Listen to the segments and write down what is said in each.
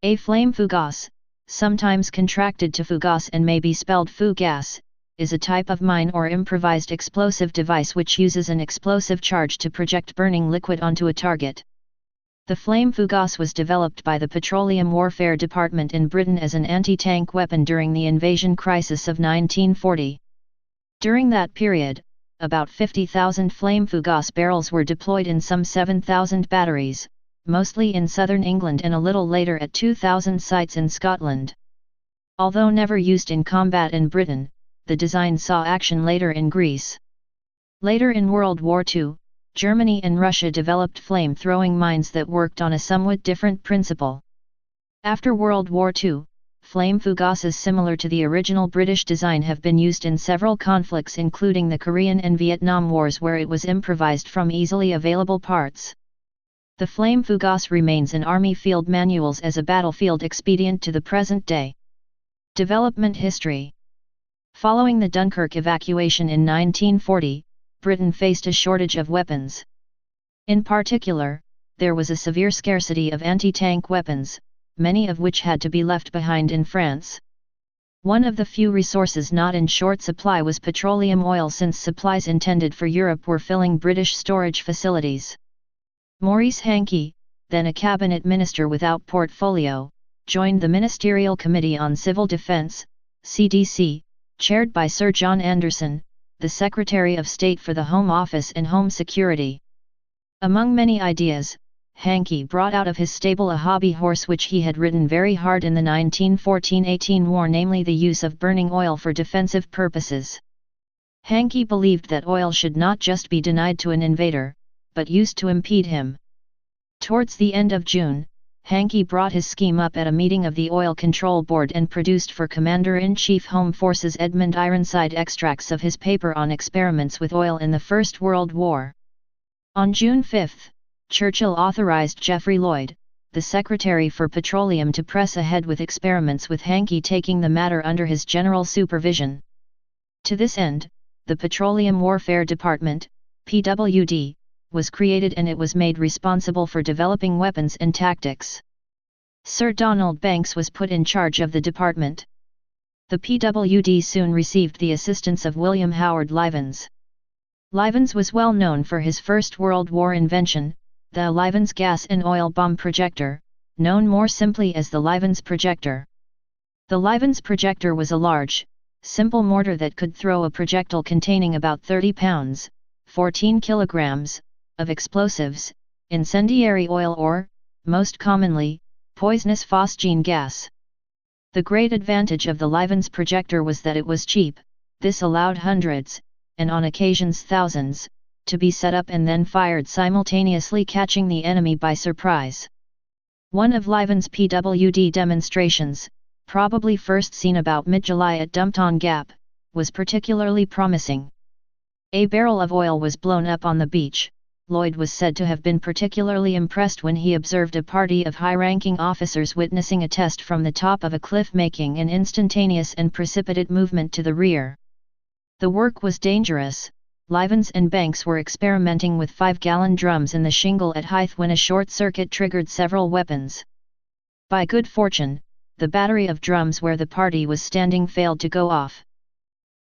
A flame fougasse, sometimes contracted to fougasse and may be spelled fougasse, is a type of mine or improvised explosive device which uses an explosive charge to project burning liquid onto a target. The flame fougasse was developed by the Petroleum Warfare Department in Britain as an anti-tank weapon during the invasion crisis of 1940. During that period, about 50,000 flame fougasse barrels were deployed in some 7,000 batteries, mostly in southern England and a little later at 2,000 sites in Scotland. Although never used in combat in Britain, the design saw action later in Greece. Later in World War II, Germany and Russia developed flame-throwing mines that worked on a somewhat different principle. After World War II, flame fougasses similar to the original British design have been used in several conflicts including the Korean and Vietnam Wars where it was improvised from easily available parts. The flame fougasse remains in Army field manuals as a battlefield expedient to the present day. Development history. Following the Dunkirk evacuation in 1940, Britain faced a shortage of weapons. In particular, there was a severe scarcity of anti-tank weapons, many of which had to be left behind in France. One of the few resources not in short supply was petroleum oil since supplies intended for Europe were filling British storage facilities. Maurice Hankey, then a cabinet minister without portfolio, joined the Ministerial Committee on Civil Defence, CDC, chaired by Sir John Anderson, the Secretary of State for the Home Office and Home Security. Among many ideas, Hankey brought out of his stable a hobby horse which he had ridden very hard in the 1914-18 war, namely the use of burning oil for defensive purposes. Hankey believed that oil should not just be denied to an invader, but used to impede him. Towards the end of June, Hankey brought his scheme up at a meeting of the Oil Control Board and produced for Commander-in-Chief Home Forces Edmund Ironside extracts of his paper on experiments with oil in the First World War. On June 5, Churchill authorized Geoffrey Lloyd, the Secretary for Petroleum, to press ahead with experiments with Hankey taking the matter under his general supervision. To this end, the Petroleum Warfare Department, PWD, was created and it was made responsible for developing weapons and tactics. Sir Donald Banks was put in charge of the department. The PWD soon received the assistance of William Howard Livens. Livens was well known for his First World War invention, the Livens gas and oil bomb projector, known more simply as the Livens projector. The Livens projector was a large, simple mortar that could throw a projectile containing about 30 pounds, 14 kilograms, of explosives, incendiary oil or, most commonly, poisonous phosgene gas. The great advantage of the Livens projector was that it was cheap. This allowed hundreds, and on occasions thousands, to be set up and then fired simultaneously, catching the enemy by surprise. One of Livens' PWD demonstrations, probably first seen about mid-July at Dumpton Gap, was particularly promising. A barrel of oil was blown up on the beach. Lloyd was said to have been particularly impressed when he observed a party of high-ranking officers witnessing a test from the top of a cliff making an instantaneous and precipitate movement to the rear. The work was dangerous. Livens and Banks were experimenting with 5-gallon drums in the shingle at Hythe when a short circuit triggered several weapons. By good fortune, the battery of drums where the party was standing failed to go off.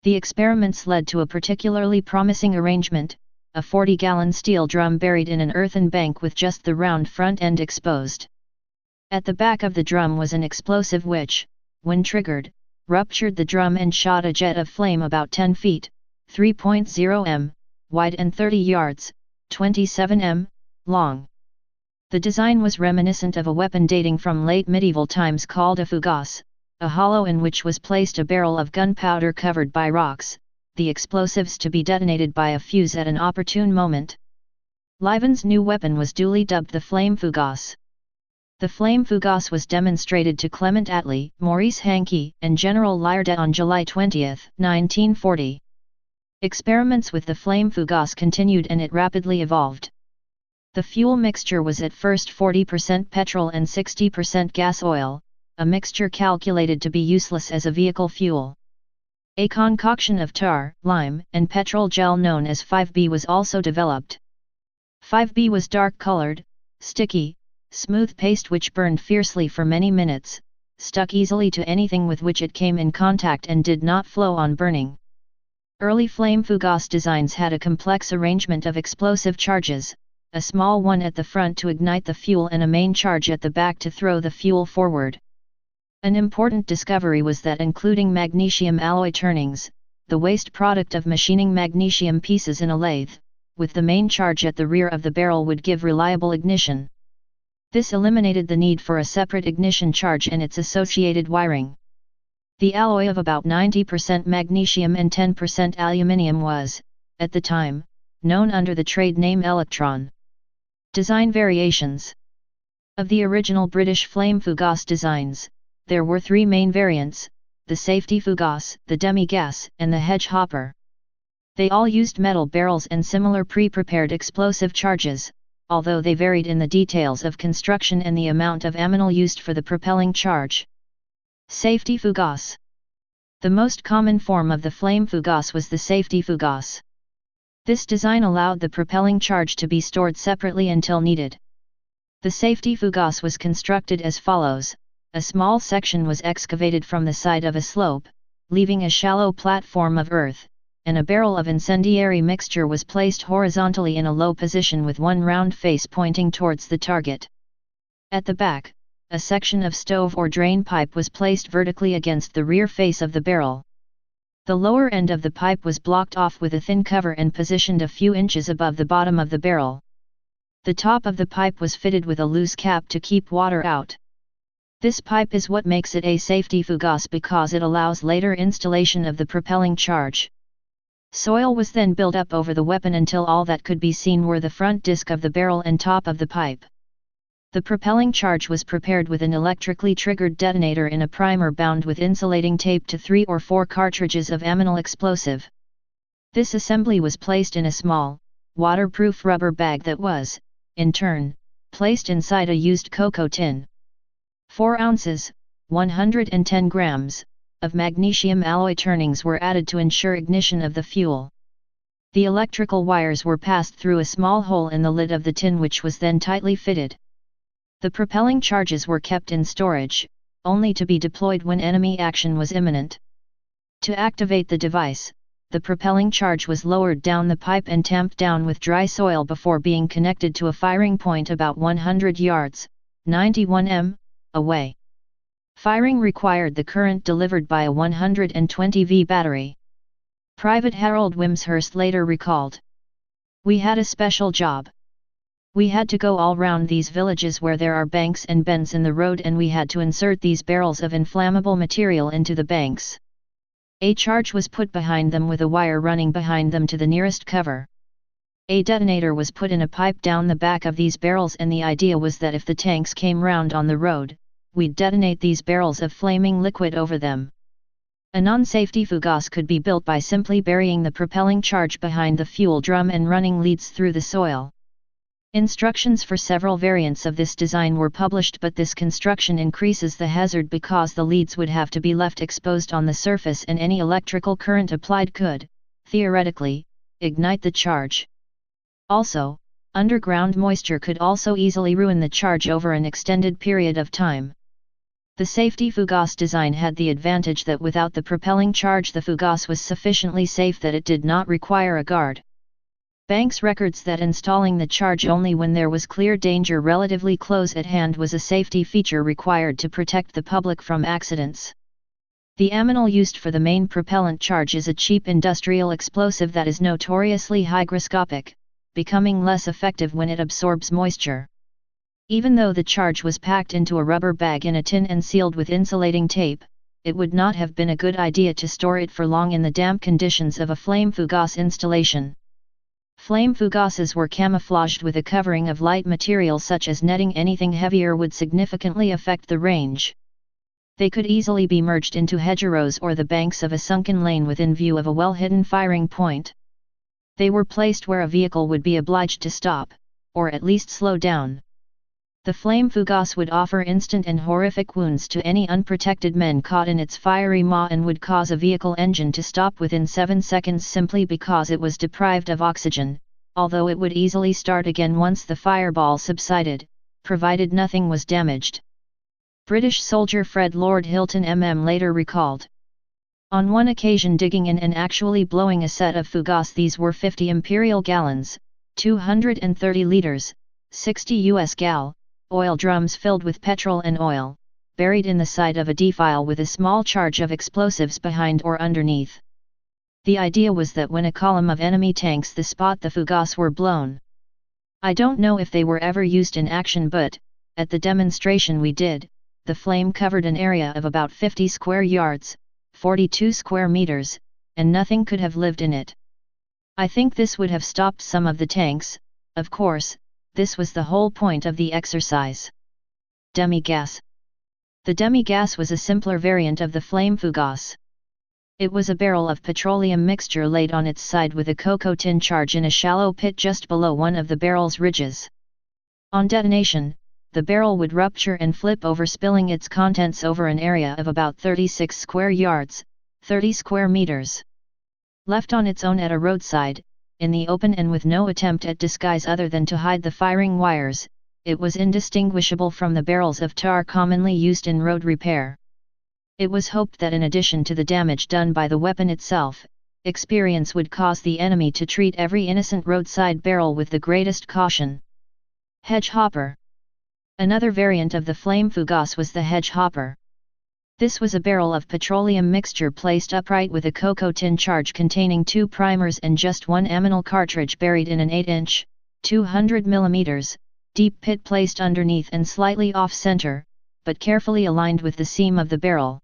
The experiments led to a particularly promising arrangement, a 40-gallon steel drum buried in an earthen bank with just the round front end exposed. At the back of the drum was an explosive which, when triggered, ruptured the drum and shot a jet of flame about 10 feet, 3.0 m, wide and 30 yards, 27 m, long. The design was reminiscent of a weapon dating from late medieval times called a fougasse, a hollow in which was placed a barrel of gunpowder covered by rocks, the explosives to be detonated by a fuse at an opportune moment. Livens' new weapon was duly dubbed the flame fougasse. The flame fougasse was demonstrated to Clement Attlee, Maurice Hankey, and General Liardet on July 20, 1940. Experiments with the flame fougasse continued and it rapidly evolved. The fuel mixture was at first 40% petrol and 60% gas oil, a mixture calculated to be useless as a vehicle fuel. A concoction of tar, lime, and petrol gel known as 5B was also developed. 5B was dark-colored, sticky, smooth paste which burned fiercely for many minutes, stuck easily to anything with which it came in contact and did not flow on burning. Early flame fougasse designs had a complex arrangement of explosive charges, a small one at the front to ignite the fuel and a main charge at the back to throw the fuel forward. An important discovery was that including magnesium alloy turnings, the waste product of machining magnesium pieces in a lathe, with the main charge at the rear of the barrel would give reliable ignition. This eliminated the need for a separate ignition charge and its associated wiring. The alloy of about 90% magnesium and 10% aluminium was, at the time, known under the trade name electron. Design variations. Of the original British flame fougasse designs, there were three main variants: the safety fougasse, the demi-gas, and the hedge hopper. They all used metal barrels and similar pre-prepared explosive charges, although they varied in the details of construction and the amount of ammonal used for the propelling charge. Safety fougasse. The most common form of the flame fougasse was the safety fougasse. This design allowed the propelling charge to be stored separately until needed. The safety fougasse was constructed as follows: a small section was excavated from the side of a slope, leaving a shallow platform of earth, and a barrel of incendiary mixture was placed horizontally in a low position with one round face pointing towards the target. At the back, a section of stove or drain pipe was placed vertically against the rear face of the barrel. The lower end of the pipe was blocked off with a thin cover and positioned a few inches above the bottom of the barrel. The top of the pipe was fitted with a loose cap to keep water out. This pipe is what makes it a safety fougasse because it allows later installation of the propelling charge. Soil was then built up over the weapon until all that could be seen were the front disc of the barrel and top of the pipe. The propelling charge was prepared with an electrically triggered detonator in a primer bound with insulating tape to 3 or 4 cartridges of ammonal explosive. This assembly was placed in a small, waterproof rubber bag that was, in turn, placed inside a used cocoa tin. 4 ounces, 110 grams, of magnesium alloy turnings were added to ensure ignition of the fuel. The electrical wires were passed through a small hole in the lid of the tin which was then tightly fitted. The propelling charges were kept in storage, only to be deployed when enemy action was imminent. To activate the device, the propelling charge was lowered down the pipe and tamped down with dry soil before being connected to a firing point about 100 yards, 91 m, away. Firing required the current delivered by a 120 V battery. Private Harold Wimshurst later recalled, "We had a special job. We had to go all round these villages where there are banks and bends in the road, and we had to insert these barrels of inflammable material into the banks. A charge was put behind them with a wire running behind them to the nearest cover. A detonator was put in a pipe down the back of these barrels, and the idea was that if the tanks came round on the road, we'd detonate these barrels of flaming liquid over them." A non-safety fougasse could be built by simply burying the propelling charge behind the fuel drum and running leads through the soil. Instructions for several variants of this design were published, but this construction increases the hazard because the leads would have to be left exposed on the surface and any electrical current applied could, theoretically, ignite the charge. Also, underground moisture could also easily ruin the charge over an extended period of time. The safety fougasse design had the advantage that without the propelling charge the fougasse was sufficiently safe that it did not require a guard. Banks records that installing the charge only when there was clear danger relatively close at hand was a safety feature required to protect the public from accidents. The ammonal used for the main propellant charge is a cheap industrial explosive that is notoriously hygroscopic, becoming less effective when it absorbs moisture. Even though the charge was packed into a rubber bag in a tin and sealed with insulating tape, it would not have been a good idea to store it for long in the damp conditions of a flame fougasse installation. Flame fougasses were camouflaged with a covering of light material such as netting. Anything heavier would significantly affect the range. They could easily be merged into hedgerows or the banks of a sunken lane within view of a well-hidden firing point. They were placed where a vehicle would be obliged to stop, or at least slow down. The flame fougasse would offer instant and horrific wounds to any unprotected men caught in its fiery maw and would cause a vehicle engine to stop within 7 seconds simply because it was deprived of oxygen, although it would easily start again once the fireball subsided. provided nothing was damaged. British soldier Fred Lord Hilton later recalled. On one occasion digging in and actually blowing a set of fougasse, these were 50 imperial gallons, 230 liters, 60 US gal, oil drums filled with petrol and oil, buried in the side of a defile with a small charge of explosives behind or underneath. The idea was that when a column of enemy tanks the spot the fougasse were blown. I don't know if they were ever used in action, but, at the demonstration we did, the flame covered an area of about 50 square yards, 42 square meters, and nothing could have lived in it. I think this would have stopped some of the tanks. Of course, this was the whole point of the exercise. Demi-gas. The demi-gas was a simpler variant of the flame fougasse. It was a barrel of petroleum mixture laid on its side with a cocoa tin charge in a shallow pit just below one of the barrel's ridges. On detonation, the barrel would rupture and flip over, spilling its contents over an area of about 36 square yards, 30 square meters. Left on its own at a roadside, in the open and with no attempt at disguise other than to hide the firing wires, it was indistinguishable from the barrels of tar commonly used in road repair. It was hoped that in addition to the damage done by the weapon itself, experience would cause the enemy to treat every innocent roadside barrel with the greatest caution. Hedge Hopper. Another variant of the flame fougasse was the Hedge Hopper. This was a barrel of petroleum mixture placed upright with a cocoa tin charge containing 2 primers and just one ammonal cartridge buried in an 8-inch, 200 mm, deep pit placed underneath and slightly off-center, but carefully aligned with the seam of the barrel.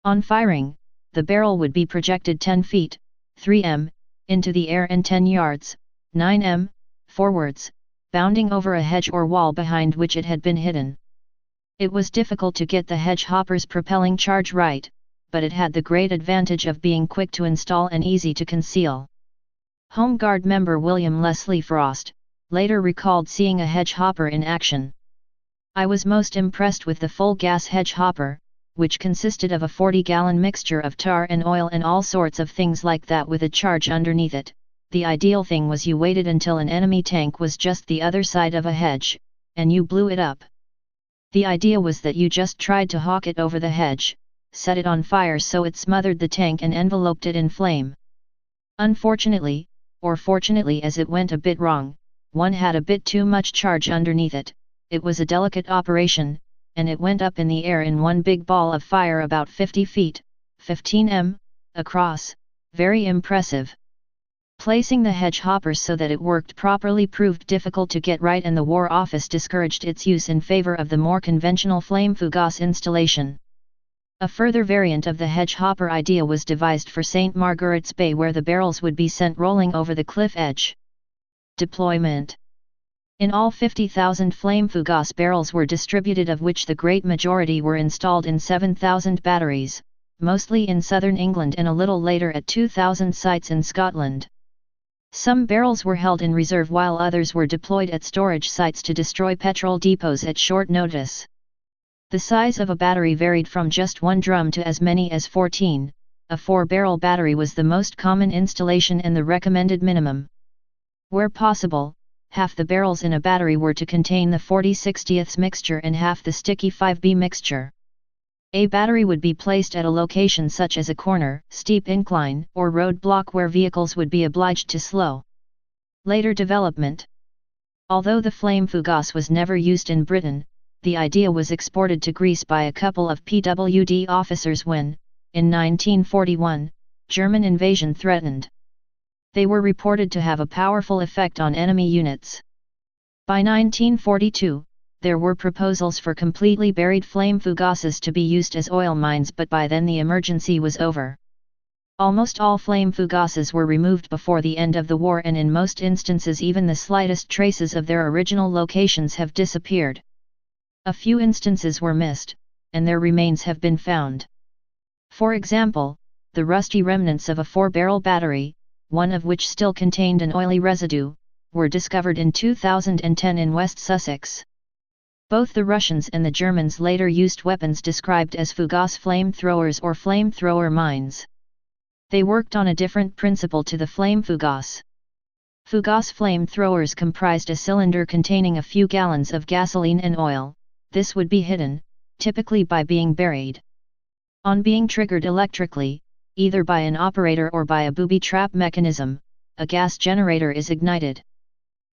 On firing, the barrel would be projected 10 feet, 3 m, into the air and 10 yards, 9 m, forwards, bounding over a hedge or wall behind which it had been hidden. It was difficult to get the Hedge Hopper's propelling charge right, but it had the great advantage of being quick to install and easy to conceal. Home Guard member William Leslie Frost later recalled seeing a Hedge Hopper in action. I was most impressed with the full-gas Hedge Hopper, which consisted of a 40-gallon mixture of tar and oil and all sorts of things like that with a charge underneath it. The ideal thing was you waited until an enemy tank was just the other side of a hedge, and you blew it up. The idea was that you just tried to hawk it over the hedge, set it on fire so it smothered the tank and enveloped it in flame. Unfortunately, or fortunately as it went a bit wrong, one had a bit too much charge underneath it. It was a delicate operation, and it went up in the air in one big ball of fire about 50 feet, 15 m, across, very impressive. Placing the Hedge Hopper so that it worked properly proved difficult to get right, and the War Office discouraged its use in favor of the more conventional flame fougasse installation. A further variant of the Hedge Hopper idea was devised for St. Margaret's Bay, where the barrels would be sent rolling over the cliff edge. Deployment. In all, 50,000 flame fougasse barrels were distributed, of which the great majority were installed in 7,000 batteries, mostly in southern England and a little later at 2,000 sites in Scotland. Some barrels were held in reserve while others were deployed at storage sites to destroy petrol depots at short notice. The size of a battery varied from just one drum to as many as 14. A 4-barrel battery was the most common installation and the recommended minimum. Where possible, half the barrels in a battery were to contain the 40/60ths mixture and half the sticky 5B mixture. A battery would be placed at a location such as a corner, steep incline, or road block where vehicles would be obliged to slow. Later development. Although the flame fougasse was never used in Britain, the idea was exported to Greece by a couple of PWD officers when, in 1941, German invasion threatened. They were reported to have a powerful effect on enemy units. By 1942, there were proposals for completely buried flame fougasses to be used as oil mines, but by then the emergency was over. Almost all flame fougasses were removed before the end of the war, and in most instances even the slightest traces of their original locations have disappeared. A few instances were missed, and their remains have been found. For example, the rusty remnants of a 4-barrel battery, one of which still contained an oily residue, were discovered in 2010 in West Sussex. Both the Russians and the Germans later used weapons described as fougasse flamethrowers or flamethrower mines. They worked on a different principle to the flame fougasse. Fougasse flamethrowers comprised a cylinder containing a few gallons of gasoline and oil. This would be hidden, typically by being buried. On being triggered electrically, either by an operator or by a booby trap mechanism, a gas generator is ignited.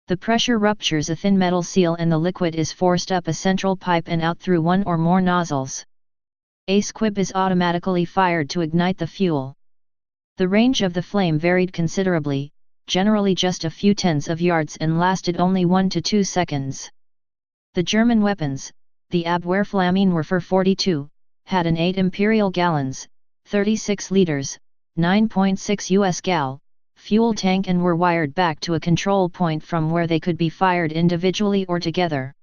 The pressure ruptures a thin metal seal and the liquid is forced up a central pipe and out through one or more nozzles. A squib is automatically fired to ignite the fuel. The range of the flame varied considerably, generally just a few tens of yards, and lasted only 1 to 2 seconds. The German weapons, the Abwehrflammenwerfer 42, had an 8 imperial gallons, 36 liters, 9.6 US gal, fuel tank and were wired back to a control point from where they could be fired individually or together.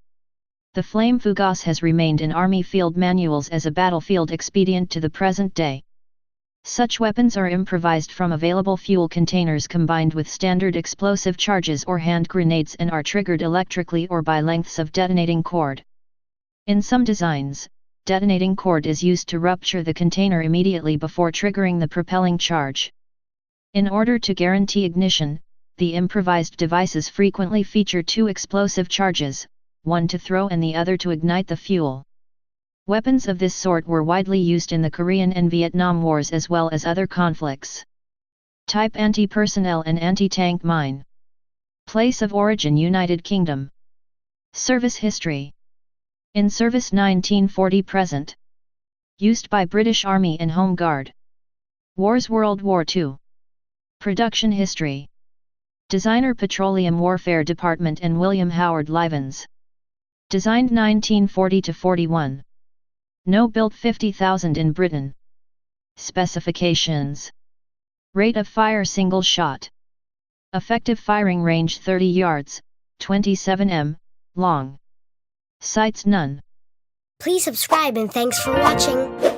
The flame fougasse has remained in Army field manuals as a battlefield expedient to the present day. Such weapons are improvised from available fuel containers combined with standard explosive charges or hand grenades and are triggered electrically or by lengths of detonating cord. In some designs, detonating cord is used to rupture the container immediately before triggering the propelling charge. In order to guarantee ignition, the improvised devices frequently feature 2 explosive charges, one to throw and the other to ignite the fuel. Weapons of this sort were widely used in the Korean and Vietnam Wars as well as other conflicts. Type: anti-personnel and anti-tank mine. Place of origin: United Kingdom. Service history: in service 1940 present. Used by British Army and Home Guard. Wars: World War II. Production history: designer Petroleum Warfare Department and William Howard Livens. Designed 1940 to 41. No, built 50,000 in Britain. Specifications: rate of fire single shot. Effective firing range 30 yards, 27 m, long. Sights none. Please subscribe and thanks for watching.